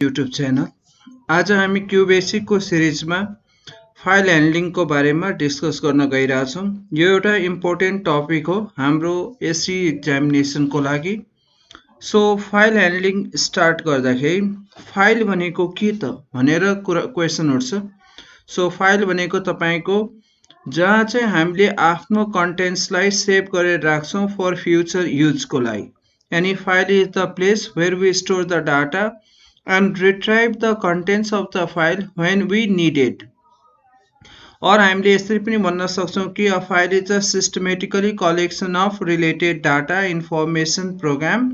YouTube channel. आज हामी QBasic को सिरिजमा फाइल ह्यान्डलिङ को बारेमा डिस्कस गर्न गइरहेछौँ। यो एउटा इम्पोर्टेन्ट टपिक हो हाम्रो एसई एक्जामिनेसन को लागि। सो फाइल ह्यान्डलिङ स्टार्ट गर्दाखेरि फाइल भनेको के त भनेर क्वेसन उठ्छ। सो फाइल भनेको तपाईको जहाँ चाहिँ हामीले आफ्नो कन्टेन्ट्सलाई सेभ गरेर राख्छौँ फर फ्युचर युज को लागि। यानी file is the place where we store the data and retrieve the contents of the file when we need it. और हामीले यसरी पनि भन्न सक्छौं कि a file is a systematically collection of related data, information, program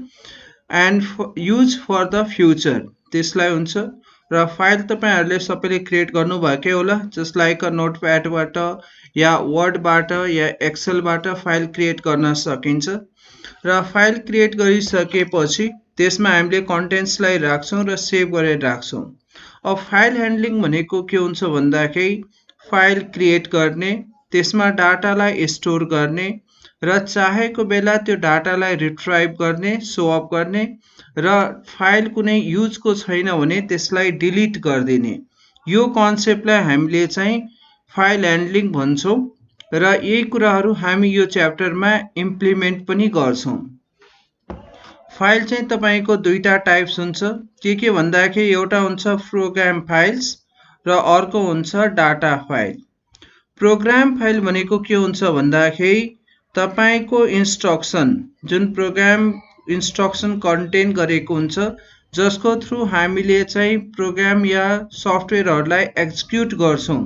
and use for the future. त्यसलाई हुन्छ र फाइल तपाईहरुले सबैले क्रिएट गर्नुभएकै होला, जस्ट लाइक अ नोटप्याड बाट या वर्ड बाट या एक्सेल बाट फाइल क्रिएट गर्न सकिन्छ। र फाइल क्रिएट गरिसकेपछि त्यसमा हामीले कन्टेन्ट्सलाई राख्छौं र सेभ गरेर राख्छौं। अब फाइल ह्यान्डलिङ भनेको के हुन्छ भन्दाखेरि फाइल क्रिएट गर्ने, त्यसमा डाटालाई स्टोर गर्ने र चाहेको बेला त्यो डाटालाई रिट्राइभ गर्ने, सो अप गर्ने र फाइल कुनै युजको छैन भने त्यसलाई डिलिट गरिदिने। यो कन्सेप्टलाई हामीले चाहिँ फाइल ह्यान्डलिङ भन्छौं र यही कुराहरू हामी यो च्याप्टरमा इम्प्लिमेन्ट पनि गर्छौं। फाइल चाहिँ तपाईको दुईटा टाइप्स हुन्छ। के भन्दाखेरि एउटा हुन्छ प्रोग्राम फाइल्स र अर्को हुन्छ डाटा फाइल। प्रोग्राम फाइल भनेको के हुन्छ भन्दाखेरि तपाईको इन्स्ट्रक्सन जुन प्रोग्राम इन्स्ट्रक्सन कन्टेन गरेको हुन्छ, जसको थ्रु हामीले चाहिँ प्रोग्राम या सफ्टवेयरहरुलाई एक्जिक्युट गर्छौं,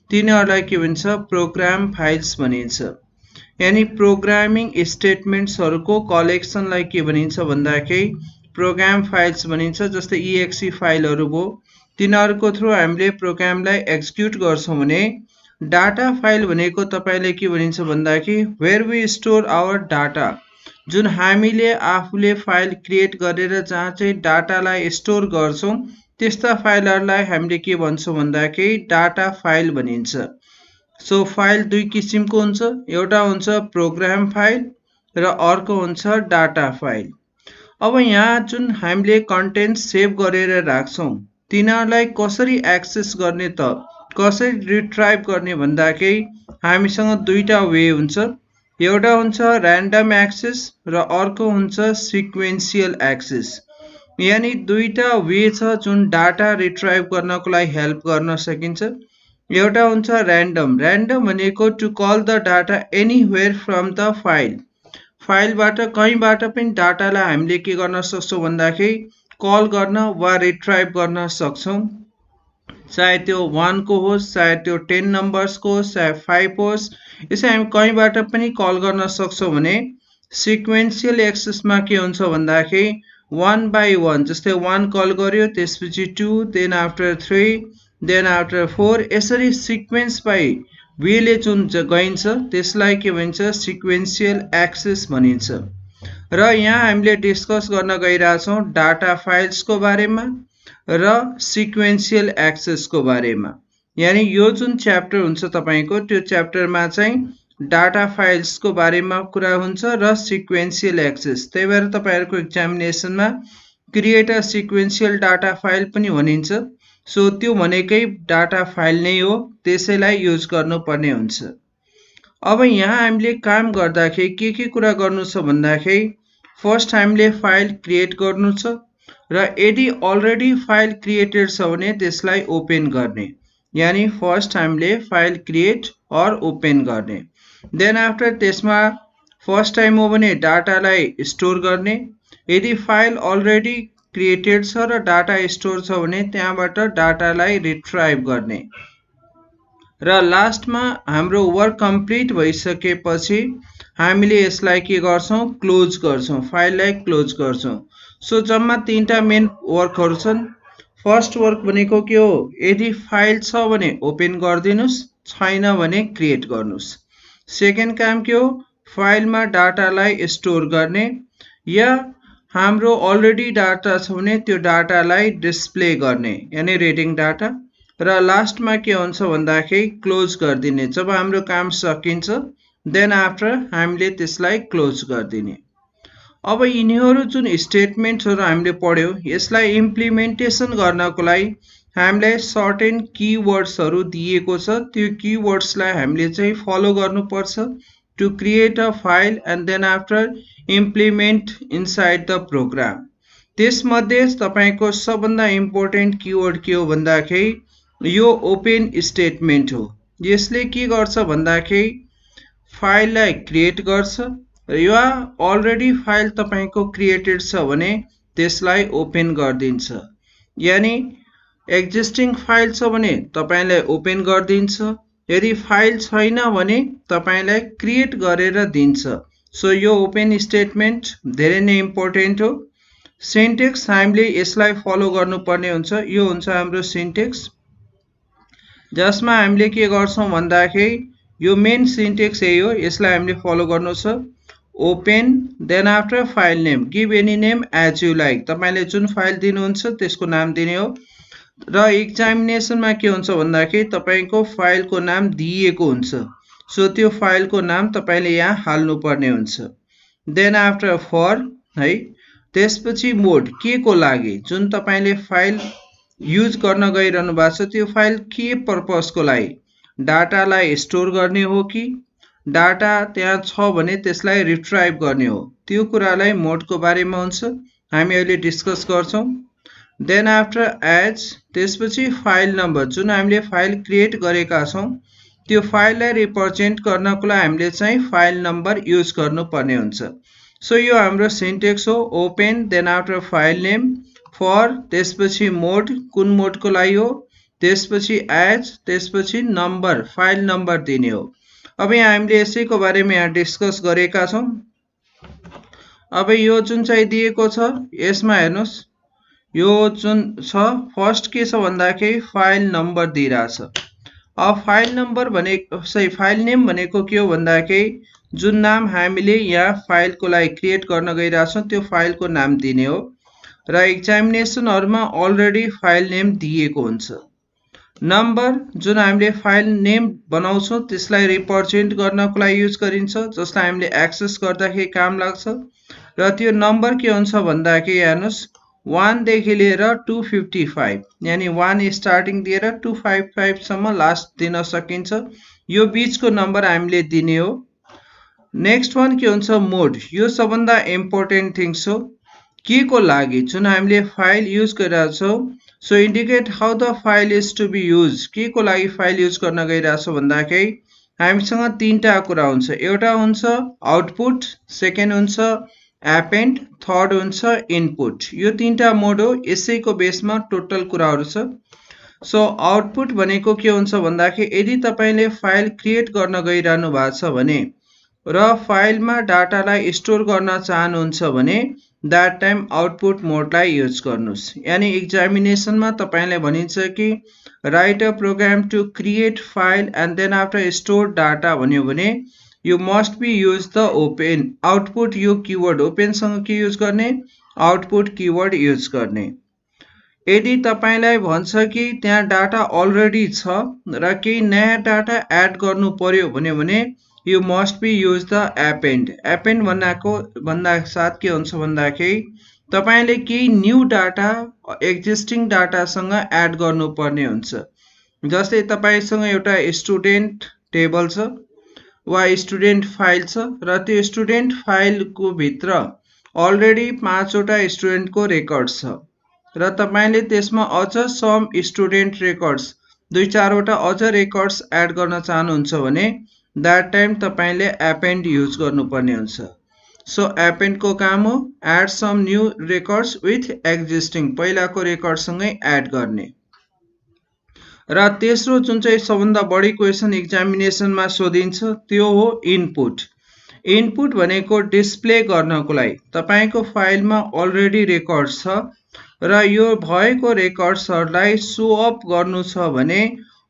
तिनीहरुलाई के भन्छ प्रोग्राम फाइल्स भनिन्छ। यानी प्रोग्रामिङ स्टेटमेन्ट्सहरुको कलेक्सनलाई के भनिन्छ भन्दाखेरि प्रोग्राम फाइल्स भनिन्छ। जस्तै exe फाइलहरु भो, तिनीहरुको थ्रु हामीले प्रोग्रामलाई एक्जिक्युट गर्छौं भने डाटा फाइल भनेको तपाईले के भनिन्छ भन्दाखेरि where we store our data, जुन हामीले आफूले फाइल क्रिएट गरेर जहाँ चाहिँ डाटालाई स्टोर गर्छौं त्यस्ता फाइलहरुलाई हामीले के भन्छौं भन्दाखेरि डाटा फाइल भनिन्छ। सो फाइल दुई किसिमको हुन्छ, एउटा हुन्छ प्रोग्राम फाइल र अर्को हुन्छ डाटा फाइल। अब यहाँ जुन हामीले कन्टेन्ट सेभ गरेर राख्छौं तिनीहरुलाई कसरी एक्सेस गर्ने त कसरी रिट्राइभ गर्ने भन्दाखेरि हामीसँग दुईटा वे हुन्छ। एउटा हुन्छ र्यान्डम एक्सेस र अर्को हुन्छ सिक्वेन्शियल एक्सेस। यानी दुईटा वे छ जुन डाटा रिट्राइभ गर्नको लागि हेल्प गर्न सकिन्छ। एउटा हुन्छ र्यान्डम। र्यान्डम भनेको to call the data anywhere from the file. फाइलबाट कहीँबाट पनि डाटालाई हामीले के गर्न सक्छौं भन्दाखेरि कल गर्न वा रिट्राइभ गर्न सक्छौं। चाहे त्यो 1 को होस्, चाहे त्यो 10 नम्बर्स को होस्, चाहे 5 होस्, यसै हामी कहीँबाट पनि कल गर्न सक्छौं भने सिक्वेन्शियल एक्सेसमा के हुन्छ भन्दाखेरि 1 बाइ 1, जस्तै 1 कल गर्यो, त्यसपछि 2, देन आफ्टर 3, देन आफ्टर 4, यसरी सिक्वेन्स बाइ वेले जुन गइन्छ त्यसलाई के भन्छ सिक्वेन्शियल एक्सेस भनिन्छ। र यहाँ हामीले डिस्कस गर्न गइरहेछौं डाटा फाइल्स को बारेमा र सिक्वेन्शियल एक्सेस को बारेमा। यानी यो जुन च्याप्टर हुन्छ तपाईको त्यो च्याप्टरमा चाहिँ डाटा फाइल्स को बारेमा कुरा हुन्छ र सिक्वेन्शियल एक्सेस। त्यही भएर तपाईहरुको एक्जामिनेसनमा create a sequential data file पनि भनिन्छ। सो त्यो भनेकै डाटा फाइल नै हो, त्यसैलाई युज गर्नुपर्ने हुन्छ। अब यहाँ हामीले काम गर्दाखेरि के कुरा गर्नु छ भन्दाखेरि फर्स्ट हामीले फाइल क्रिएट गर्नु छ र यदि अलरेडी फाइल क्रिएटेड छ भने त्यसलाई ओपन गर्ने। यानी फर्स्ट हामीले फाइल क्रिएट और ओपन गर्ने। देन आफ्टर त्यसमा फर्स्ट टाइम हो भने डाटालाई स्टोर गर्ने। यदि फाइल अलरेडी क्रिएटेड छ र डाटा स्टोर छ भने त्यहाँबाट डाटालाई रिट्राइभ गर्ने। र लास्टमा हाम्रो वर्क कम्प्लिट भइसकेपछि हामीले यसलाई के गर्छौं क्लोज गर्छौं, फाइललाई क्लोज गर्छौं। सो जम्मा तीनटा मेन वर्कहरु छन्। फर्स्ट वर्क भनेको के हो, यदि फाइल छ भने ओपन गर्दिनुस्, छैन भने क्रिएट गर्नुस्। सेकेन्ड काम के हो, फाइलमा डाटालाई स्टोर गर्ने या हाम्रो अलरेडी डाटा छ भने त्यो डाटालाई डिस्प्ले गर्ने, यानी रिडिङ डाटा। र लास्टमा के हुन्छ भन्दाखेरि क्लोज गर्दिने। जब हाम्रो काम सकिन्छ देन आफ्टर हामीले त्यसलाई क्लोज गर्दिने। अब यिनीहरू जुन स्टेटमेन्ट्सहरू हामीले पढ्यौँ यसलाई इम्प्लिमेन्टेसन गर्नको लागि हामीलाई सर्टेन किवर्ड्सहरू दिएको छ। त्यो किवर्ड्सलाई हामीले चाहिँ फलो गर्नुपर्छ to create a file and then after implement inside the program. त्यसमध्ये तपाईँको सबभन्दा इम्पोर्टेन्ट किवर्ड के हो भन्दाखेरि यो ओपन स्टेटमेन्ट हो। यसले के गर्छ भन्दाखेरि फाइललाई क्रिएट गर्छ या अलरेडी फाइल तपाईँको क्रिएटेड छ भने त्यसलाई ओपन गरिदिन्छ। यानि एक्जिस्टिङ फाइल छ भने तपाईँलाई ओपन गरिदिन्छ, यदि फाइल छैन भने तपाईँलाई क्रिएट गरेर दिन्छ। सो यो ओपन स्टेटमेन्ट धेरै नै इम्पोर्टेन्ट हो। सिन्टेक्स हामीले यसलाई फलो गर्नुपर्ने हुन्छ। यो हुन्छ हाम्रो सिन्टेक्स, जसमा हामीले के गर्छौँ भन्दाखेरि यो मेन सिन्टेक्स यही हो, यसलाई हामीले फलो गर्नु छ। Open then after file name give any name as you like, तपाईँले जुन फाइल दिनुहुन्छ त्यसको नाम दिने हो। र एक्जामिनेसनमा के हुन्छ भन्दाखेरि तपाईँको फाइलको नाम दिएको हुन्छ, सो त्यो फाइलको नाम तपाईँले यहाँ हाल्नुपर्ने हुन्छ। देन आफ्टर फर है, त्यसपछि मोड के को लागि, जुन तपाईँले फाइल युज गर्न गइरहनु भएको छ त्यो फाइल के पर्पसको लागि, डाटालाई स्टोर गर्ने हो कि डाटा त्यहाँ छ भने त्यसलाई रिट्राइभ गर्ने हो, त्यो कुरालाई मोडको बारेमा हुन्छ, हामी अहिले डिस्कस गर्छौँ। देन आफ्टर एज, त्यसपछि फाइल नम्बर, जुन हामीले फाइल क्रिएट गरेका छौँ त्यो फाइललाई रिप्रेजेन्ट गर्नको लागि हामीले चाहिँ फाइल नम्बर युज गर्नुपर्ने हुन्छ। सो यो हाम्रो सिन्टेक्स हो, open then after file name, for त्यसपछि मोड कुन मोडको लागि हो, त्यसपछि एज त्यसपछि नम्बर फाइल नम्बर दिने हो। अब यहाँ हामीले यसैको बारेमा यहाँ डिस्कस गरेका छौँ। अब यो जुन चाहिँ दिएको छ यसमा हेर्नुहोस्, यो जुन छ फर्स्ट के छ भन्दाखेरि फाइल नम्बर दिइरहेछ। अब फाइल नम्बर भनेको फाइल नेम भनेको के हो भन्दाखेरि जुन नाम हामीले यहाँ फाइलको लागि क्रिएट गर्न गइरहेछौँ त्यो फाइलको नाम दिने हो। र एक्जामिनेसनहरूमा अलरेडी फाइल नेम दिएको हुन्छ। नम्बर जुन हामीले फाइल नेम बनाउँछौँ त्यसलाई रिप्रेजेन्ट गर्नको लागि युज गरिन्छ, जसलाई हामीले एक्सेस गर्दाखेरि काम लाग्छ। र त्यो नम्बर के हुन्छ भन्दाखेरि हेर्नुहोस् 1 देखि लिएर 255, यानि 1 स्टार्टिङ दिएर 255 सम्म लास्ट दिन सकिन्छ, यो बीचको नम्बर हामीले दिने हो। नेक्स्ट वान के हुन्छ मोड, यो सबभन्दा इम्पोर्टेन्ट थिङ्स हो। के को लागि, जुन हामीले फाइल युज गरिरहेछौँ, so indicate how the file is to be use, के को लागि फाइल युज गर्न गइरहेछौँ भन्दाखेरि हामीसँग तीनटा कुरा हुन्छ। एउटा हुन्छ आउटपुट, सेकेन्ड हुन्छ एपेन्ड, थर्ड हुन्छ इनपुट। यो तीनटा मोड हो, यसैको बेसमा टोटल कुराहरू छ। सो आउटपुट भनेको के हुन्छ भन्दाखेरि यदि तपाईँले फाइल क्रिएट गर्न गइरहनु भएको छ भने र फाइलमा डाटालाई स्टोर गर्न चाहनुहुन्छ भने द्याट टाइम आउटपुट मोडलाई युज गर्नुहोस्। यानि एक्जामिनेसनमा तपाईँलाई भनिन्छ कि write a program to create file and then after store data भन्यो भने you must be use the open output, यो किवर्ड ओपनसँग के युज गर्ने, आउटपुट किवर्ड युज गर्ने। यदि तपाईँलाई भन्छ कि त्यहाँ डाटा अलरेडी छ र केही नयाँ डाटा एड गर्नु पर्यो भने you must be use the append. Append भन्दा साथ के हुन्छ भन्दाखेरि तपाईँले केही न्यू डाटा एक्जिस्टिङ डाटासँग एड गर्नुपर्ने हुन्छ। जस्तै तपाईँसँग एउटा स्टुडेन्ट टेबल छ वा स्टुडेन्ट फाइल छ र त्यो स्टुडेन्ट फाइलको भित्र अलरेडी 5 वटा स्टुडेन्टको रेकर्ड छ र तपाईँले त्यसमा अझ सम स्टुडेन्ट रेकर्ड्स 2-4 वटा अझ रेकर्ड्स एड गर्न चाहनुहुन्छ भने द्याट टाइम तपाईँले एपेन्ड युज गर्नुपर्ने हुन्छ। सो एपेन्डको काम हो add some new records with existing, पहिलाको रेकर्डसँगै एड गर्ने। र तेस्रो जुन चाहिँ सबभन्दा बढी क्वेसन एक्जामिनेसनमा सोधिन्छ त्यो हो इनपुट। इनपुट भनेको डिस्प्ले गर्नको लागि तपाईँको फाइलमा अलरेडी रेकर्ड छ र यो भएको रेकर्ड्सहरूलाई सो अप गर्नु छ भने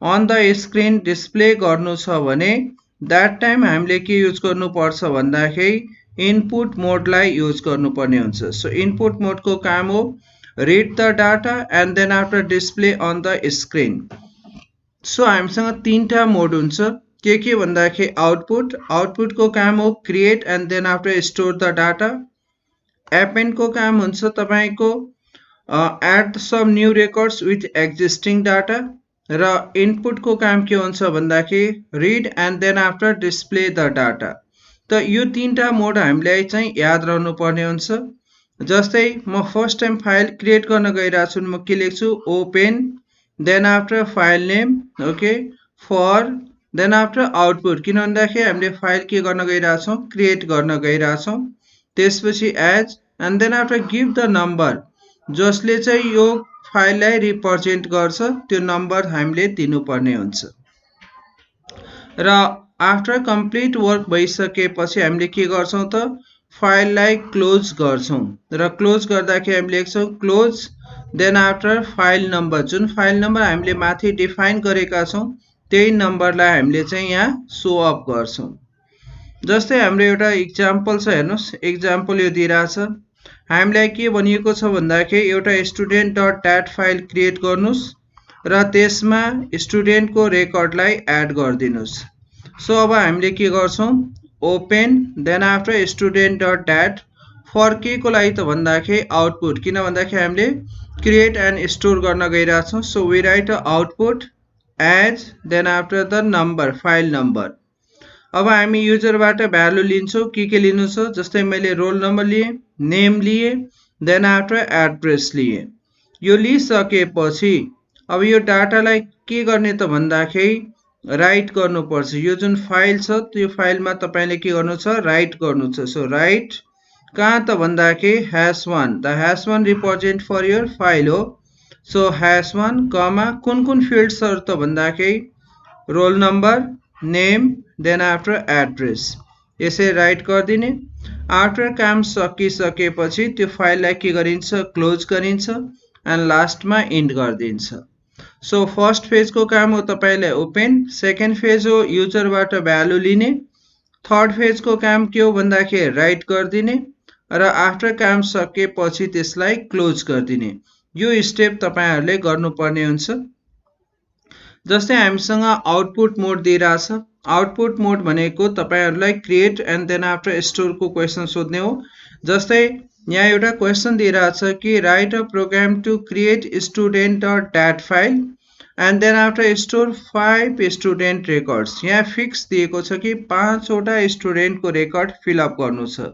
अन द स्क्रिन डिस्प्ले गर्नु छ भने द्याट टाइम हामीले के युज गर्नुपर्छ भन्दाखेरि इनपुट मोडलाई युज गर्नुपर्ने हुन्छ। सो इनपुट मोडको काम हो read the data and then after display on the screen. So हामीसँग तीनटा मोड हुन्छ, के भन्दाखेरि आउटपुट, आउटपुटको काम हो create and then after store the data. Append को काम हुन्छ तपाईको add some new records with existing data र इनपुट को काम के हुन्छ भन्दाखेरि read and then after display the data। त यो तीनटा मोड हामीलाई चाहिँ याद रहनु पर्ने हुन्छ। जस्तै म फर्स्ट टाइम फाइल क्रिएट गर्न गइरहेको छु, म के लेख्छु open then after file name okay for then after output, किन भन्दाखेरि हामीले फाइल के गर्न गइरहेको छौँ क्रिएट गर्न गइरहेको छौँ। त्यसपछि as and then after give the number, जसले चाहिँ यो फाइललाई रिप्रेजेन्ट गर्छ त्यो नम्बर हामीले दिनुपर्ने हुन्छ। र आफ्टर कम्प्लिट वर्क भइसकेपछि हामीले के गर्छौँ त फाइललाई क्लोज गर्छौँ र क्लोज गर्दाखेरि हामीले लेख्छौँ close then after file number, जुन फाइल नम्बर हामीले माथि डिफाइन गरेका छौँ त्यही नम्बरलाई हामीले चाहिँ यहाँ सो अप गर्छौँ। जस्तै हाम्रो एउटा इक्जाम्पल छ, हेर्नुहोस् इक्जाम्पल यो दिइरहेछ। हामीलाई के भनिएको छ भन्दाखेरि एउटा student dot dat file create गर्नुहोस् र त्यसमा स्टुडेन्टको रेकर्डलाई एड गरिदिनुहोस्। सो अब हामीले के गर्छौँ open then after student dot dat for के को लागि त भन्दाखेरि आउटपुट, किन भन्दाखेरि हामीले क्रिएट एन्ड स्टोर गर्न गइरहेछौँ। So we write output as then after the number file number. अब हामी युजरबाट भ्यालु लिन्छौँ, के लिनु छ, जस्तै मैले रोल नम्बर लिएँ, नेम लिएँ, देन आफ्टर एड्रेस लिएँ। यो लिइसकेपछि अब यो डाटालाई के गर्ने त भन्दाखेरि राइट गर्नुपर्छ। यो जुन फाइल छ त्यो फाइलमा तपाईँले के गर्नु छ राइट गर्नु छ। सो राइट कहाँ त भन्दाखेरि #1, the #1 represent for your file हो। सो #1 कमा कुन फिल्ड्सहरू त भन्दाखेरि roll number, name, then after address, यसरी राइट गरिदिने। आफ्टर काम सकिसकेपछि त्यो फाइललाई के गरिन्छ क्लोज गरिन्छ एन्ड लास्टमा इन्ड गरिदिन्छ। सो फर्स्ट फेजको काम हो तपाईँलाई ओपन, सेकेन्ड फेज हो युजरबाट भ्यालु लिने, थर्ड फेजको काम के हो भन्दाखेरि राइट गरिदिने र आफ्टर काम सकेपछि त्यसलाई क्लोज गरिदिने। यो स्टेप तपाईँहरूले गर्नुपर्ने हुन्छ। जस्तै हामीसँग आउटपुट मोड दिइरहेछ, आउटपुट मोड भनेको तपाईँहरूलाई क्रिएट एन्ड देन आफ्टर स्टोरको क्वेसन सोध्ने हो। जस्तै यहाँ एउटा क्वेसन दिइरहेछ कि write a program to create student dot dat file and then after store 5 student records. यहाँ फिक्स दिएको छ कि 5वटा स्टुडेन्टको रेकर्ड फिलअप गर्नु छ।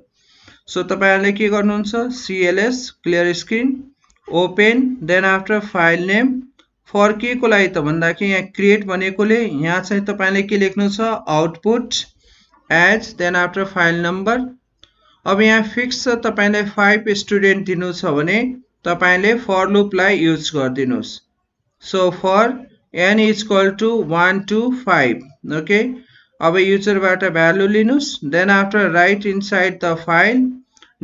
सो तपाईँहरूले के गर्नुहुन्छ CLS clear screen open then after file name for के को लागि त भन्दाखेरि यहाँ क्रिएट भनेकोले यहाँ चाहिँ तपाईँले के लेख्नु छ output as then after file number. अब यहाँ फिक्स छ तपाईँले 5 स्टुडेन्ट दिनु छ भने तपाईँले फर लुपलाई युज गरिदिनुहोस्। So for n is equal to 1 to 5 okay. अब युजरबाट भ्यालु लिनुहोस् then after write inside the file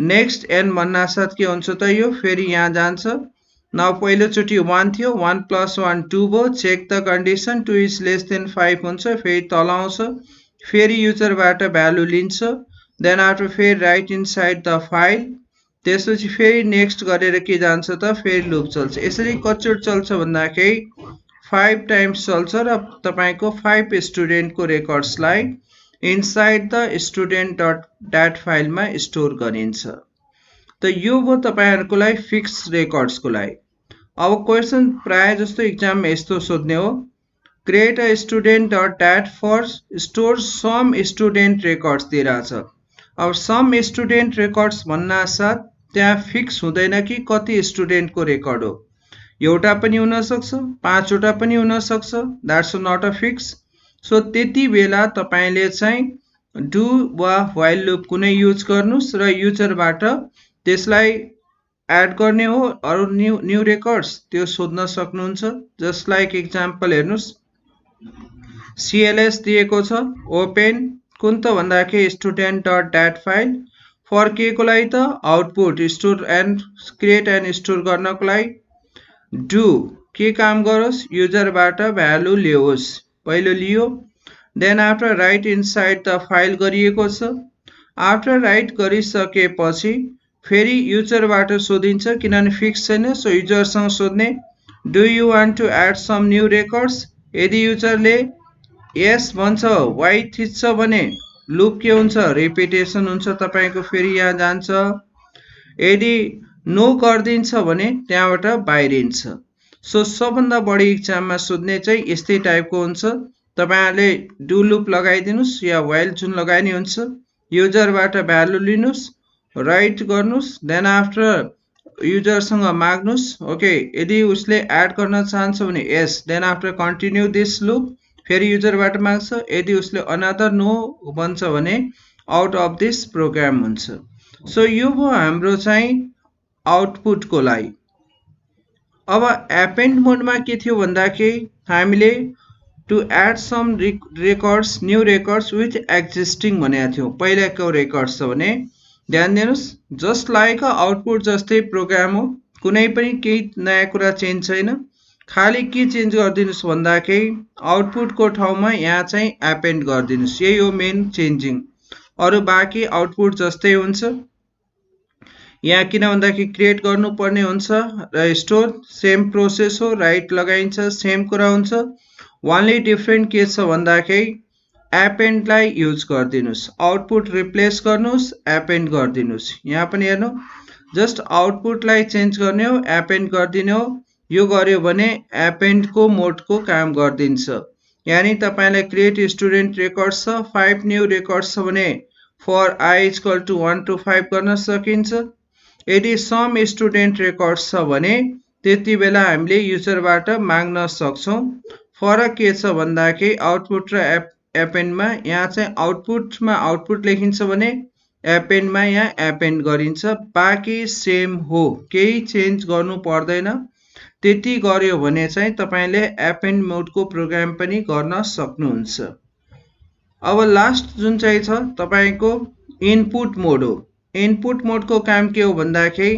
next n भन्नासाथ के हुन्छ त यो फेरि यहाँ जान्छ। न पहिलोचोटि 1 थियो 1 + 1 2 भयो, check the condition 2 is less than 5 हुन्छ, फेरि तल आउँछ, फेरि युजरबाट भ्यालु लिन्छ देन आफ्टर फेरि राइट इनसाइड द फाइल, त्यसपछि फेरि नेक्स्ट गरेर के जान्छ त फेरि लुप चल्छ। यसरी कतिचोटि चल्छ भन्दाखेरि 5 टाइम्स चल्छ र तपाईँको 5 स्टुडेन्टको रेकर्ड्सलाई inside the student dot dat फाइलमा स्टोर गरिन्छ। त यो भयो तपाईँहरूको लागि फिक्स रेकर्ड्सको लागि। अब क्वेसन प्राय जस्तो इक्जाममा यस्तो सोध्ने हो create a student dot dat for store some student records दिइरहेछ। अब सम स्टुडेन्ट रेकर्ड्स भन्नासाथ त्यहाँ फिक्स हुँदैन कि कति स्टुडेन्टको रेकर्ड हो, एउटा पनि हुनसक्छ 5वटा पनि हुनसक्छ, that's not a fix. So त्यति बेला तपाईँले चाहिँ डु वा व्हाइल लुप कुनै युज गर्नुहोस् र युजरबाट त्यसलाई एड गर्ने हो अरू न्यू रेकर्ड्स त्यो सोध्न सक्नुहुन्छ। जस्ट लाइक इक्जाम्पल हेर्नुहोस् CLS दिएको छ ओपन कुन त भन्दाखेरि student dot dat file for के को लागि त output store and create and store गर्नको लागि। डु के काम गरोस् युजरबाट भ्यालु ल्याओस्, पहिलो लियो then after write inside the file गरिएको छ। आफ्टर राइट गरिसकेपछि फेरि युजरबाट सोधिन्छ किनभने फिक्स छैन। सो युजरसँग सोध्ने do you want to add some new records, यदि युजरले यस भन्छ वाइ थिच्छ भने लुप के हुन्छ रिपिटेसन हुन्छ, तपाईँको फेरि यहाँ जान्छ यदि नो गरिदिन्छ भने त्यहाँबाट बाहिरिन्छ। सो सबभन्दा बढी इक्जाममा सोध्ने चाहिँ यस्तै टाइपको हुन्छ। तपाईँहरूले डु लुप लगाइदिनुहोस् या वाइल जुन लगाइने हुन्छ, युजरबाट भ्यालु लिनुहोस्, राइट गर्नुहोस्, देन आफ्टर युजरसँग माग्नुहोस्। ओके, यदि उसले एड गर्न चाहन्छ भने yes, then after continue this loop, फेरि युजरबाट माग्छ। यदि उसले अनदर नो भन्छ भने आउट अफ दिस प्रोग्राम हुन्छ। सो यो भयो हाम्रो चाहिँ आउटपुटको लागि। अब एपेन्ड मोडमा के थियो भन्दाखेरि हामीले to add some records, new records with existing भनेको थियौँ। पहिलाको रेकर्ड्स छ भने ध्यान दिनुहोस्, जस्ट लाइक आउटपुट जस्तै प्रोग्राम हो, कुनै पनि केही नयाँ कुरा चेन्ज छैन। खालि के चेन्ज गरिदिनुहोस् भन्दाखेरि आउटपुटको ठाउँमा यहाँ चाहिँ एपेन्ड गरिदिनुहोस्, यही हो मेन चेन्जिङ। अरू बाँकी आउटपुट जस्तै हुन्छ। यहाँ किन भन्दाखेरि क्रिएट गर्नुपर्ने हुन्छ र स्टोर सेम प्रोसेस हो, राइट लगाइन्छ, सेम कुरा हुन्छ। वानली डिफ्रेन्ट के छ भन्दाखेरि एपेन्डलाई युज गरिदिनुहोस्, आउटपुट रिप्लेस गर्नुहोस्, एपेन्ड गरिदिनुहोस्। यहाँ पनि हेर्नु, जस्ट आउटपुटलाई चेन्ज गर्ने हो, एपेन्ड गरिदिने हो। यो गर्यो भने एपेन्डको मोडको काम गरिदिन्छ। यानि तपाईँलाई क्रिएट स्टुडेन्ट रेकर्ड्स छ, 5 न्यू रेकर्ड्स छ भने for i equal to 1 to 5 गर्न सकिन्छ। यदि सम स्टुडेन्ट रेकर्ड्स छ भने त्यति बेला हामीले युजरबाट माग्न सक्छौँ। फरक के छ भन्दाखेरि आउटपुट र एपेन्डमा, यहाँ चाहिँ आउटपुटमा आउटपुट लेखिन्छ भने एपेन्डमा यहाँ एपेन्ड गरिन्छ। बाँकी सेम हो, केही चेन्ज गर्नु पर्दैन। त्यति गर्यो भने चाहिँ तपाईँले एपेन्ड मोडको प्रोग्राम पनि गर्न सक्नुहुन्छ। अब लास्ट जुन चाहिँ छ तपाईँको इनपुट मोड हो। इनपुट मोडको काम के हो भन्दाखेरि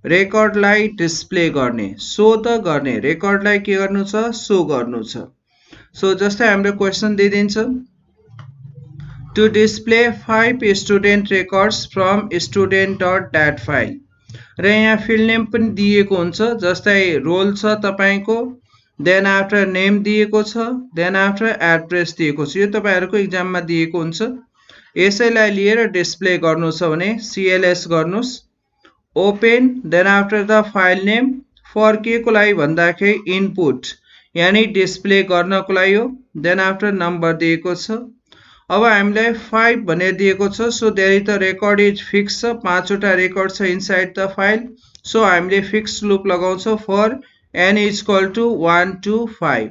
रेकर्डलाई डिस्प्ले गर्ने, सो त गर्ने, रेकर्डलाई के गर्नु छ, सो गर्नु छ। सो जस्तै हाम्रो क्वेसन दिइदिन्छ, to display 5 student records from student dot dat file, र यहाँ फिल्ड नेम पनि दिएको हुन्छ। जस्तै रोल छ तपाईँको, देन आफ्टर नेम दिएको छ, देन आफ्टर एड्रेस दिएको छ। यो तपाईँहरूको इक्जाममा दिएको हुन्छ। यसैलाई लिएर डिस्प्ले गर्नु छ भने CLS गर्नुहोस्, open, then after the file name, for के को लागि भन्दाखेरि इनपुट, यानि डिस्प्ले गर्नको लागि हो। देन आफ्टर नम्बर दिएको छ। अब हामीलाई 5 भनेर दिएको छ। So there is the record is fix छ, 5 वटा रेकर्ड छ इनसाइड द फाइल। सो हामीले फिक्स लुप लगाउँछौँ for n is equal to 1 to 5।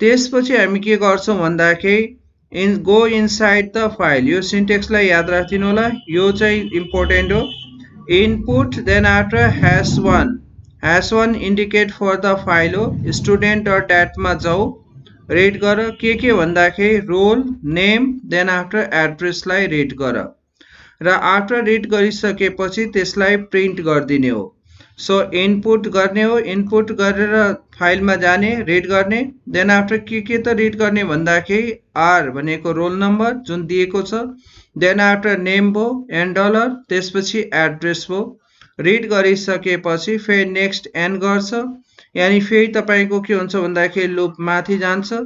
त्यसपछि हामी के गर्छौँ भन्दाखेरि गो इनसाइड द फाइल। यो सिन्टेक्सलाई याद राखिदिनु होला, यो चाहिँ इम्पोर्टेन्ट हो। Input, then after #1, #1 indicate for the file हो। स्टुडेन्ट डट ड्याटमा जाऊ, रेड गर के भन्दाखेरि रोल, नेम, देन आफ्टर एड्रेसलाई रेड गर, र आफ्टर रिड गरिसकेपछि त्यसलाई प्रिन्ट गरिदिने हो। सो इनपुट गर्ने हो, इनपुट गरेर फाइलमा जाने, रिड गर्ने, देन आफ्टर के त रिड गर्ने भन्दाखेरि आर भनेको रोल नम्बर जुन दिएको छ, देन आफ्टर नेम भयो, $, त्यसपछि एड्रेस भयो। रिड गरिसकेपछि फेरि नेक्स्ट एन गर्छ, यानि फेरि तपाईँको के हुन्छ भन्दाखेरि लुप माथि जान्छ।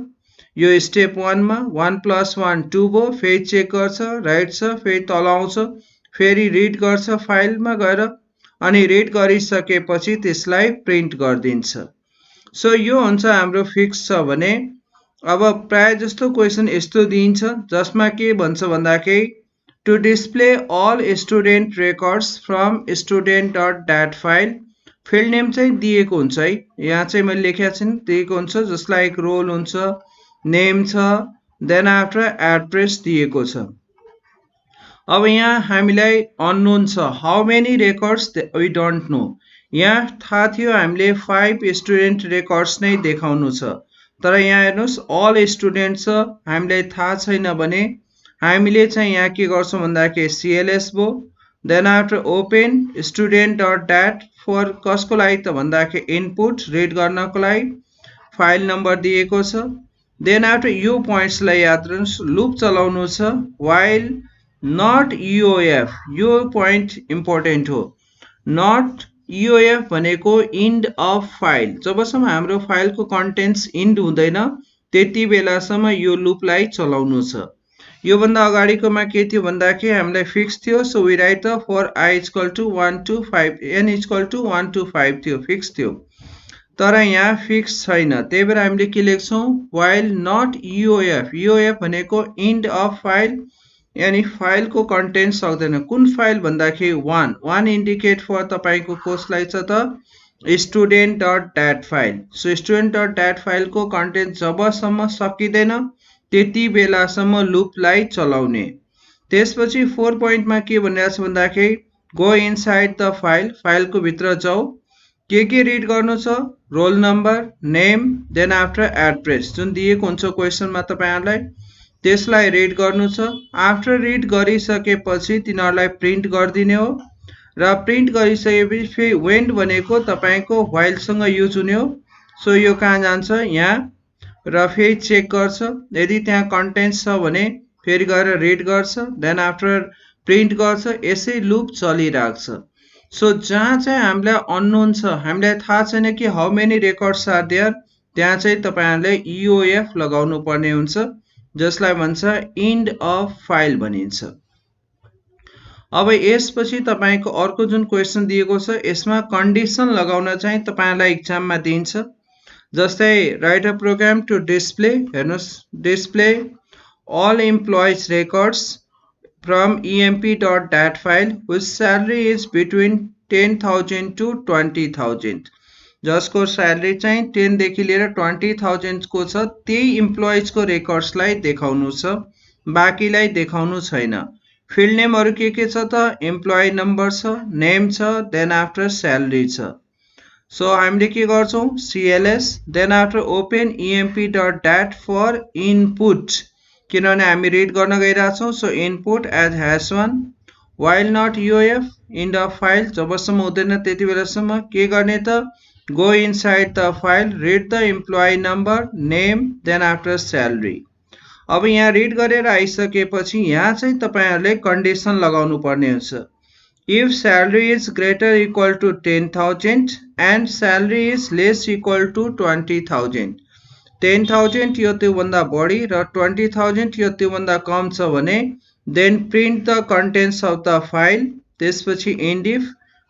यो स्टेप 1 मा 1 + 1 2 भयो, फेरि चेक गर्छ, राइट छ, फेरि तल आउँछ, फेरि रिड गर्छ फाइलमा गएर, अनि रिड गरिसकेपछि त्यसलाई प्रिन्ट गरिदिन्छ। सो यो हुन्छ हाम्रो फिक्स छ भने। अब प्राय जस्तो क्वेसन यस्तो दिइन्छ जसमा के भन्छ भन्दाखेरि to display all student records from student dot dat file, field name चाहिँ दिएको हुन्छ है, यहाँ चाहिँ मैले लेखेको छैन, दिएको हुन्छ। जसलाई एक रोल हुन्छ, नेम छ, देन आफ्टर एड्रेस दिएको छ। अब यहाँ हामीलाई अननोन छ, how many records we don't know. यहाँ थाहा थियो हामीले 5 स्टुडेन्ट रेकर्ड्स नै देखाउनु छ, तर यहाँ हेर्नुहोस् अल स्टुडेन्ट छ, हामीलाई थाहा छैन भने हामीले चाहिँ यहाँ के गर्छौँ भन्दाखेरि CLS भयो, then after open student dot dat, for कसको लागि त भन्दाखेरि इनपुट, रिड गर्नको लागि, फाइल नम्बर दिएको छ। देन आफ्टर यो पोइन्ट्सलाई याद गर्नुहोस्, लुप चलाउनु छ, वाइल नट EOF, यो पोइन्ट इम्पोर्टेन्ट हो। नट EOF भनेको इन्ड अफ फाइल, जबसम्म हाम्रो फाइलको कन्टेन्ट्स इन्ड हुँदैन त्यति बेलासम्म यो लुपलाई चलाउनु छ। योभन्दा अगाडिकोमा के थियो भन्दाखेरि हामीलाई फिक्स थियो, so we write the for i equal to 1 to 5 n equal to 1 to 5 थियो, फिक्स थियो। तर यहाँ फिक्स छैन, त्यही भएर हामीले के लेख्छौँ व्हाइल नट ईओएफ। ईओएफ भनेको इन्ड अफ फाइल, यानी फाइलको कन्टेन्ट सक्दैन। कुन फाइल भन्दाखेरि वान इन्डिकेट फर तपाईँको कसलाई छ त student dot dat file. So student dot dat फाइलको कन्टेन्ट जबसम्म सकिँदैन त्यति बेलासम्म लुपलाई चलाउने। त्यसपछि 4 पोइन्टमा के भनिरहेको छ भन्दाखेरि गो इनसाइड द फाइल, फाइलको भित्र जाऊ। के रिड गर्नु छ, roll number, name, then after address जुन दिएको हुन्छ क्वेसनमा तपाईँहरूलाई, त्यसलाई रिड गर्नु छ। आफ्टर रिड गरिसकेपछि तिनीहरूलाई प्रिन्ट गरिदिने हो र प्रिन्ट गरिसकेपछि वेन्ट भनेको तपाईँको व्हाइलसँग युज हुने हो। सो यो कहाँ जान्छ, यहाँ र फेरि चेक गर्छ, यदि त्यहाँ कन्टेन्ट छ भने फेरि गएर रिड गर्छ, देन आफ्टर प्रिन्ट गर्छ। यसै लुप चलिरहेको छ। सो जहाँ चाहिँ हामीलाई अननोन छ, हामीलाई थाहा छैन कि how many records are there, त्यहाँ चाहिँ तपाईँहरूले ईओएफ लगाउनु पर्ने हुन्छ, जसलाई भन्छ इन्ड अफ फाइल भनिन्छ। अब यसपछि तपाईँको अर्को जुन क्वेसन दिएको छ यसमा कन्डिसन लगाउन चाहिँ तपाईँहरूलाई इक्जाममा दिन्छ। जस्तै write a program to display, हेर्नुहोस्, display all employees records from emp.dat file whose salary is between 10,000 to 20,000, जसको स्यालेरी चाहिँ 10 देखि लिएर 20,000 को छ, त्यही इम्प्लोइजको रेकर्ड्सलाई देखाउनु छ, बाँकीलाई देखाउनु छैन। फिल्ड नेमहरू के छ त एम्प्लोइ नम्बर छ, नेम छ, देन आफ्टर स्यालेरी छ। सो हामीले के गर्छौँ CLS, then after open emp.dat for input, किनभने हामी रिड गर्न गइरहेछौँ। So input as #1 while not EOF end of file, जबसम्म हुँदैन त्यति बेलासम्म के गर्ने त go inside the file, read the employee number, name, then after salary. अब यहाँ रिड गरेर आइसकेपछि यहाँ चाहिँ तपाईँहरूले कन्डिसन लगाउनु पर्ने हुन्छ। If salary is greater equal to 10,000 and salary is less equal to 20,000, 10,000 यो त्योभन्दा बढी र 20,000 यो त्योभन्दा कम छ भने then print the contents of the file. त्यसपछि एन्ड इफ,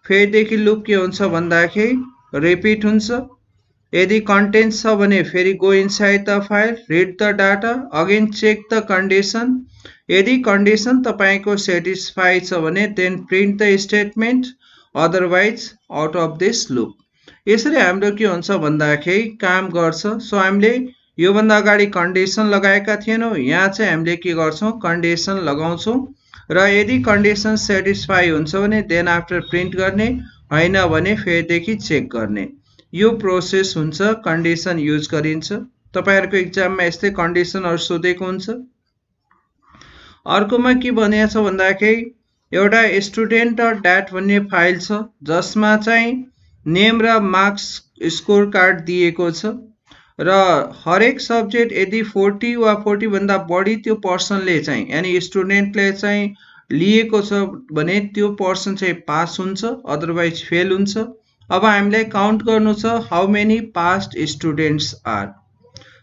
फेरिदेखि लुप के हुन्छ भन्दाखेरि रिपिट हुन्छ। यदि कन्टेन्ट छ भने फेरि go inside the file, read the data, again check the condition. यदि कन्डिसन तपाईँको सेटिस्फाई छ भने then print the statement, otherwise out of this loop. यसरी हाम्रो के हुन्छ भन्दाखेरि काम गर्छ। सो हामीले योभन्दा अगाडि कन्डिसन लगाएका थिएनौँ, यहाँ चाहिँ हामीले के गर्छौँ कन्डिसन लगाउँछौँ र यदि कन्डिसन सेटिस्फाई हुन्छ भने देन आफ्टर प्रिन्ट गर्ने, होइन भने फेरिदेखि चेक गर्ने। यो प्रोसेस हुन्छ, कन्डिसन युज गरिन्छ। तपाईँहरूको इक्जाममा यस्तै कन्डिसनहरू सोधेको हुन्छ। अर्कोमा के भनेको छ भन्दाखेरि एउटा स्टुडेन्ट डट ड्याट भन्ने फाइल छ जसमा चाहिँ नेम र मार्क्स स्कोर कार्ड दिएको छ र हरेक सब्जेक्ट यदि 40 वा 40 भन्दा बढी त्यो पर्सनले चाहिँ, यानी स्टुडेन्टले चाहिँ लिएको छ भने त्यो पर्सन चाहिँ पास हुन्छ, अदरवाइज फेल हुन्छ। अब हामीलाई काउन्ट गर्नु छ how many passed students are.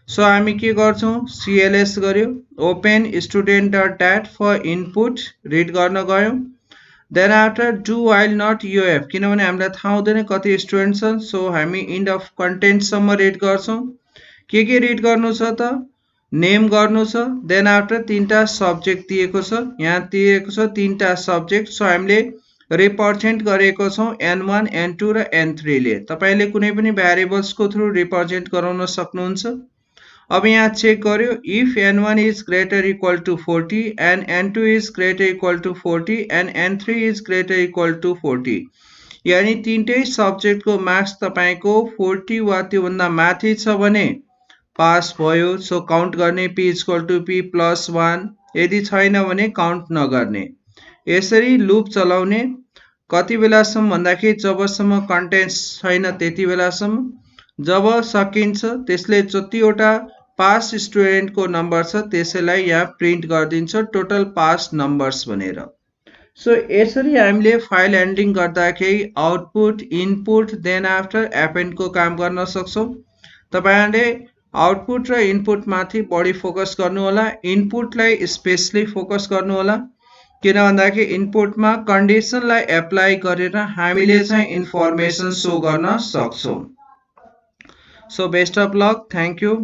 So हामी के गर्छौँ CLS गर्यो, open student dot dat for input, read गर्न गयौँ, then after do while not EOF, किनभने हामीलाई थाहा हुँदैन कति स्टुडेन्ट छन्। सो हामी इन्ड अफ कन्टेन्टसम्म रिड गर्छौँ। के रिड गर्नु छ त नेम गर्नु छ, देन आफ्टर 3टा सब्जेक्ट दिएको छ, यहाँ दिएको छ 3टा सब्जेक्ट। सो हामीले रिप्रेजेन्ट गरेको छौँ N1, N2 र N3 ले। तपाईँले कुनै पनि भ्यारिएबल्सको थ्रु रिप्रेजेन्ट गराउन सक्नुहुन्छ। अब यहाँ चेक गर्यो, if N1 is greater equal to 40 and N2 is greater equal to 40 and N3 is greater equal to 40, यानी 3टै सब्जेक्टको मार्क्स तपाईँको 40 वा त्योभन्दा माथि छ भने पास भयो। सो काउन्ट गर्ने P equal to P plus 1, यदि छैन भने काउन्ट नगर्ने। यसरी लुप चलाउने कति बेलासम्म भन्दाखेरि जबसम्म कन्टेन्ट्स छैन त्यति बेलासम्म। जब सकिन्छ त्यसले जतिवटा पास स्टुडेन्टको नम्बर छ त्यसैलाई यहाँ प्रिन्ट गरिदिन्छ टोटल पास नम्बर्स भनेर। सो यसरी हामीले फाइल ह्यान्डलिङ गर्दाखेरि आउटपुट, इनपुट, देन आफ्टर एपेन्डको काम गर्न सक्छौँ। तपाईँहरूले आउटपुट र इनपुटमाथि बढी फोकस गर्नुहोला। इनपुटलाई स्पेसली फोकस गर्नुहोला, किन भन्दाखेरि इनपुटमा कन्डिसनलाई एप्लाई गरेर हामीले चाहिँ इन्फर्मेसन सो गर्न सक्छौँ। So best of lock, thank you.